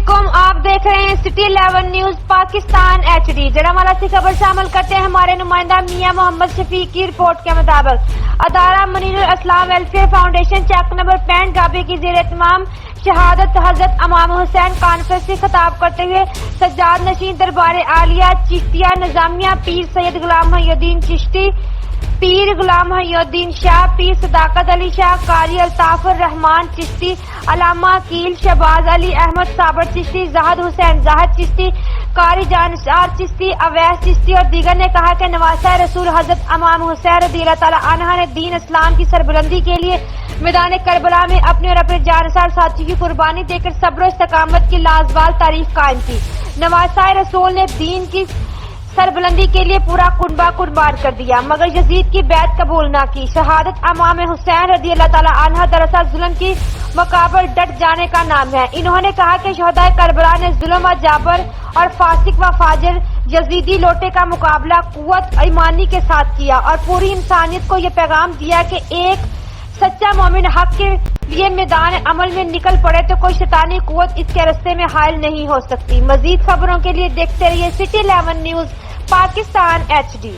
علیکم، آپ دیکھ رہے ہیں سٹی 11 نیوز پاکستان HD۔ جڑا والا سے خبر شامل کرتے ہیں ہمارے نمائندہ میاں محمد شفیق کی رپورٹ کے مطابق ادارہ منیر الاسلام ویلفیئر فاؤنڈیشن چیک نمبر 65 گابی کی زیر اہتمام شہادت حضرت امام حسین کانفرنس سے خطاب کرتے ہوئے سجاد نشین دربار عالیہ چشتیہ نظامیہ پیر سید غلام محی الدین چشتی، پیر غلام محی الدین شاہ، پیر صداقت علی شاہ، قاری الطاف الرحمان چشتی، علامہ کیل شہباز علی احمد صابر چشتی، زاہد حسین زاہد چشتی، قاری جانشار چشتی، اویس چشتی اور دیگر نے کہا کہ نواسہ رسول حضرت امام حسین رضی اللہ تعالی عنہ نے دین اسلام کی سربلندی کے لیے میدان کربلا میں اپنے اور اپنے جانشار ساتھی کی قربانی دے کر صبر و استقامت کی لازوال تاریخ قائم کی۔ نواسہ رسول نے دین کی سربلندی کے لیے پورا کنبہ قربان کر دیا مگر یزید کی بیعت قبول نہ کی۔ شہادت امام حسین رضی اللہ تعالی عنہ دراصل ظلم کی مقابل ڈٹ جانے کا نام ہے۔ انہوں نے کہا کہ شہداء کربلا نے ظلم و جابر اور فاسق و فاجر یزیدی لوٹے کا مقابلہ قوت ایمانی کے ساتھ کیا اور پوری انسانیت کو یہ پیغام دیا کہ ایک سچا مومن حق کے لیے میدان عمل میں نکل پڑے تو کوئی شیطانی قوت اس کے راستے میں حائل نہیں ہو سکتی۔ مزید خبروں کے لیے دیکھتے رہیے سٹی 11 نیوز پاکستان HD۔